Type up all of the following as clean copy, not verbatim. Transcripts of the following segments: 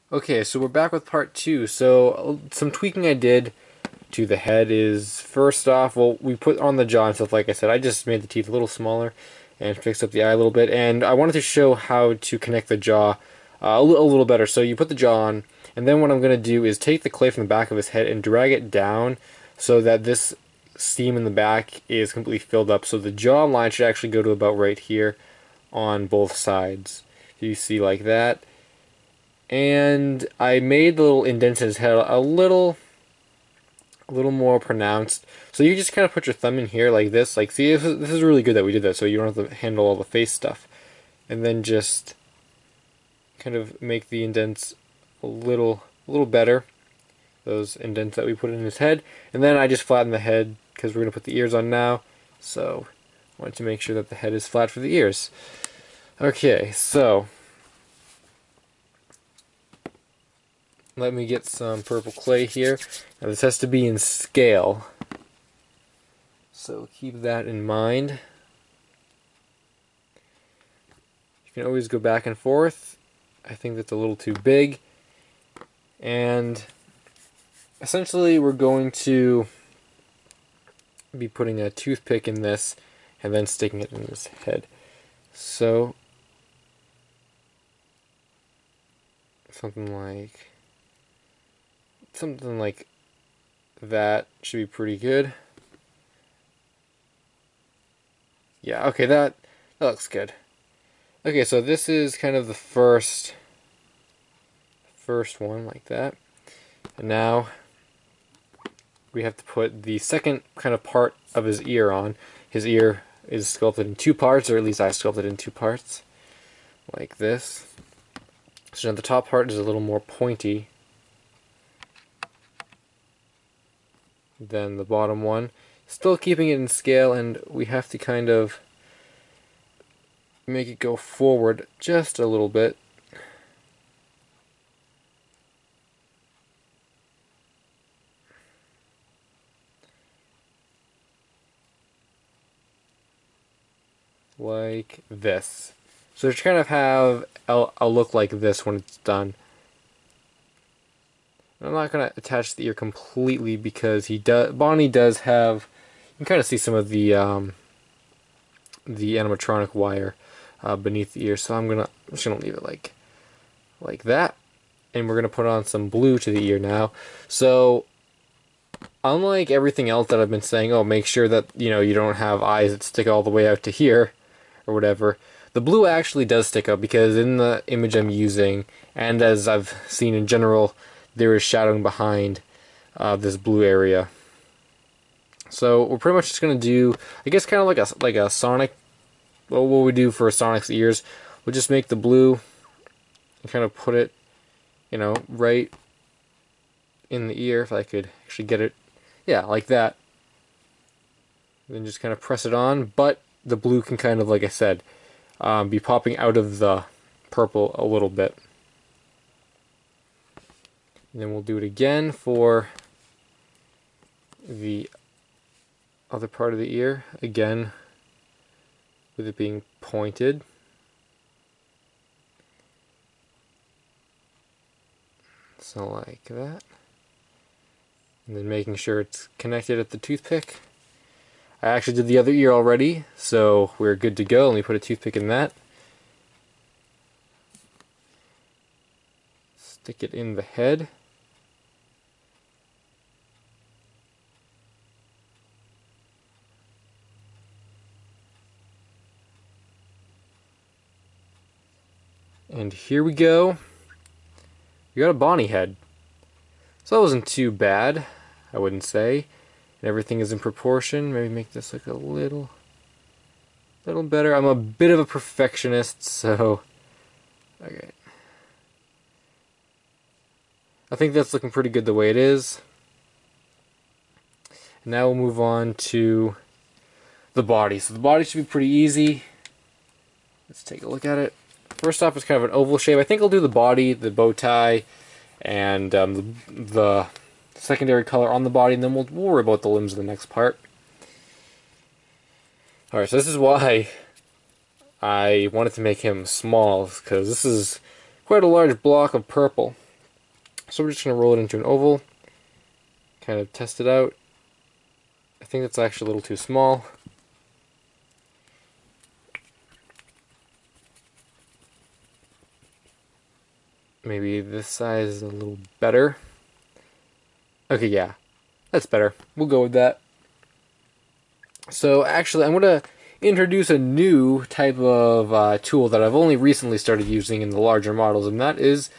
Okay, so we're back with part two. So some tweaking I did to the head is, first off, well, we put on the jaw and stuff. Like I said, I just made the teeth a little smaller and fixed up the eye a little bit. And I wanted to show how to connect the jaw a little better. So you put the jaw on, and then what I'm going to do is take the clay from the back of his head and drag it down so that this seam in the back is completely filled up. So the jaw line should actually go to about right here on both sides. You see like that. And I made the little indents in his head a little more pronounced. So you just kind of put your thumb in here like this. Like, see, this is really good that we did that, so you don't have to handle all the face stuff. And then just kind of make the indents a little better. Those indents that we put in his head. And then I just flatten the head because we're going to put the ears on now. So I wanted to make sure that the head is flat for the ears. Okay, so let me get some purple clay here. Now this has to be in scale, so keep that in mind. You can always go back and forth. I think that's a little too big. And essentially we're going to be putting a toothpick in this and then sticking it in his head. So something like that should be pretty good. Yeah, okay, that looks good. Okay, so this is kind of the first one like that. And now we have to put the second kind of part of his ear on. His ear is sculpted in two parts, or at least I sculpted in two parts, like this. So now the top part is a little more pointy than the bottom one. Still keeping it in scale, and we have to kind of make it go forward just a little bit. Like this. So to kind of have a look like this when it's done. I'm not going to attach the ear completely because Bonnie does have, you can kind of see some of the animatronic wire beneath the ear, so I'm just gonna leave it like that, and we're gonna put on some blue to the ear now. So unlike everything else that I've been saying, oh, make sure that you don't have eyes that stick all the way out to here or whatever, the blue actually does stick up because in the image I'm using, and as I've seen in general, there is shadowing behind this blue area. So we're pretty much just gonna do, I guess, kind of like a Sonic. Well, what we do for Sonic's ears, we'll just make the blue and kind of put it, right in the ear. If I could actually get it, yeah, like that. Then just kind of press it on, but the blue can kind of, like I said, be popping out of the purple a little bit. And then we'll do it again for the other part of the ear, again with it being pointed. So like that. And then making sure it's connected at the toothpick. I actually did the other ear already, so we're good to go. Let me put a toothpick in that. Stick it in the head. And here we go. We got a Bonnie head. So that wasn't too bad, I wouldn't say. And everything is in proportion. Maybe make this look a little better. I'm a bit of a perfectionist, so okay. I think that's looking pretty good the way it is. And now we'll move on to the body. So the body should be pretty easy. Let's take a look at it. First off, it's kind of an oval shape. I think I'll do the body, the bow tie, and the secondary color on the body, and then we'll worry about the limbs in the next part. Alright, so this is why I wanted to make him small, because this is quite a large block of purple. So we're just going to roll it into an oval, kind of test it out. I think that's actually a little too small. Maybe this size is a little better. Okay, yeah, that's better. We'll go with that. So actually, I'm going to introduce a new type of tool that I've only recently started using in the larger models, and that is,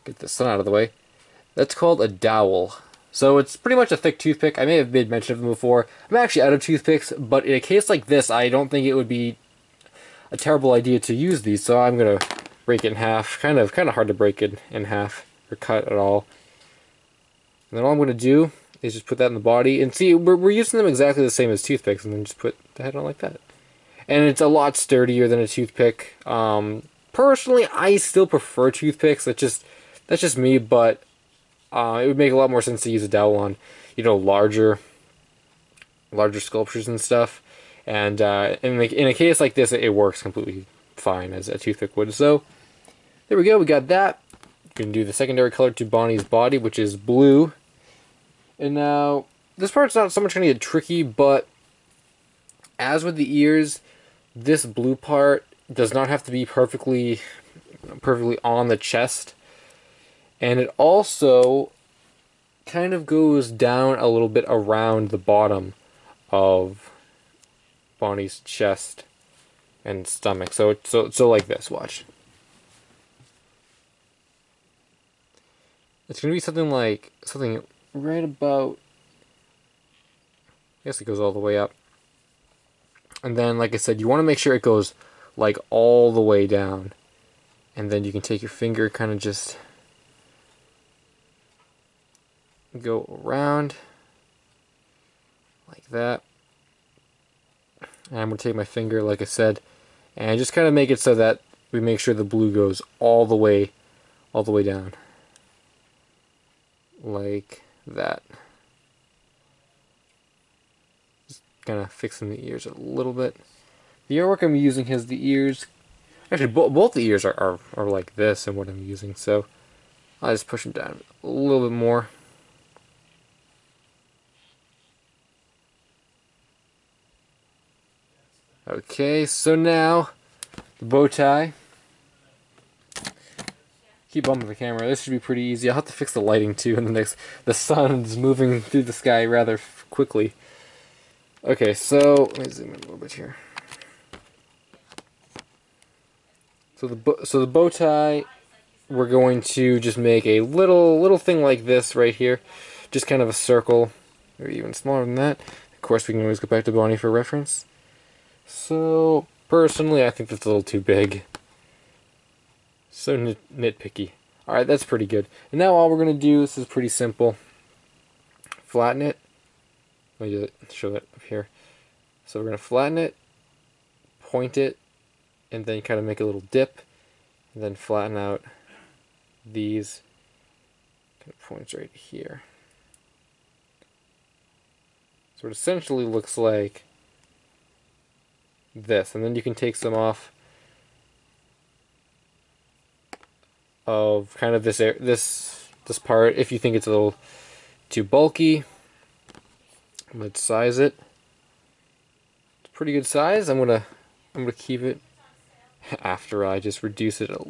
get the sun out of the way, that's called a dowel. So it's pretty much a thick toothpick. I may have made mention of them before. I'm actually out of toothpicks, but in a case like this, I don't think it would be a terrible idea to use these, so I'm going to break it in half. Kind of hard to break it in half, or cut at all. And then all I'm going to do is just put that in the body, and see, we're using them exactly the same as toothpicks, and then just put the head on like that. And it's a lot sturdier than a toothpick. Personally, I still prefer toothpicks. That's just me, but it would make a lot more sense to use a dowel on, you know, larger sculptures and stuff. And in a case like this, it works completely fine as a toothpick would. So there we go. We got that. We can do the secondary color to Bonnie's body, which is blue. And now this part's not so much going to get tricky, but as with the ears, this blue part does not have to be perfectly on the chest. And it also kind of goes down a little bit around the bottom of Bonnie's chest and stomach. So like this, watch. It's going to be something right about, I guess it goes all the way up. And then, like I said, you want to make sure it goes like all the way down. And then you can take your finger, kind of just go around like that. And I'm going to take my finger, like I said, and just kind of make it so that we make sure the blue goes all the way down. Like that. Just kind of fixing the ears a little bit. The artwork I'm using has the ears. Actually, both the ears are like this in what I'm using, so I'll just push them down a little bit more. Okay, so now the bow tie. Keep bumping the camera. This should be pretty easy. I'll have to fix the lighting too. And the sun's moving through the sky rather quickly. Okay, so let me zoom in a little bit here. So the bow tie, we're going to just make a little thing like this right here, just kind of a circle, or even smaller than that. Of course, we can always go back to Bonnie for reference. So personally, I think that's a little too big. So nitpicky. Alright, that's pretty good. And now all we're going to do, this is pretty simple. Flatten it. Let me just show that up here. So we're going to flatten it, point it, and then kind of make a little dip. And then flatten out these kind of points right here. So it essentially looks like this. And then you can take some off of kind of this part if you think it's a little too bulky. Let's size it. It's a pretty good size. I'm gonna keep it after I just reduce it just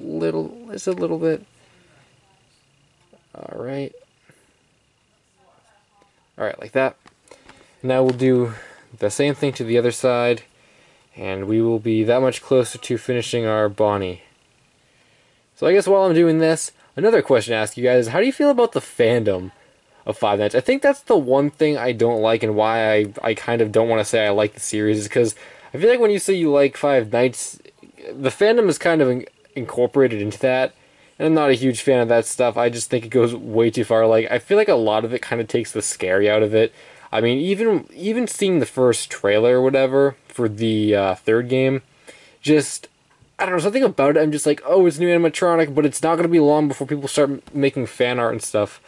a little bit. Alright, like that. Now we'll do the same thing to the other side, and we will be that much closer to finishing our Bonnie. So I guess while I'm doing this, another question to ask you guys is, how do you feel about the fandom of Five Nights? I think that's the one thing I don't like, and why I kind of don't want to say I like the series, is because I feel like when you say you like Five Nights, the fandom is kind of incorporated into that, and I'm not a huge fan of that stuff. I just think it goes way too far. Like, I feel like a lot of it kind of takes the scary out of it. I mean, even seeing the first trailer or whatever for the third game, just, I don't know, something about it, I'm just like, oh, it's new animatronic, but it's not going to be long before people start making fan art and stuff,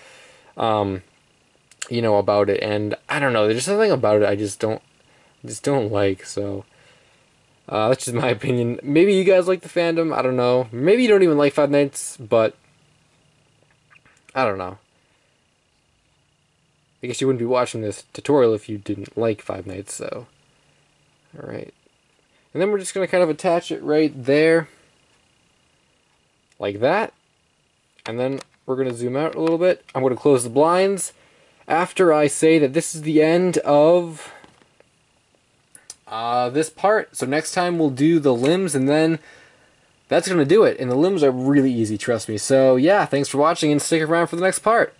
you know, about it. And I don't know, there's something about it I just don't like. So that's just my opinion. Maybe you guys like the fandom, I don't know. Maybe you don't even like Five Nights, but I don't know. I guess you wouldn't be watching this tutorial if you didn't like Five Nights, so. Alright. And then we're just going to kind of attach it right there. Like that. And then we're going to zoom out a little bit. I'm going to close the blinds after I say that this is the end of this part. So next time we'll do the limbs, and then that's going to do it. And the limbs are really easy, trust me. So yeah, thanks for watching, and stick around for the next part.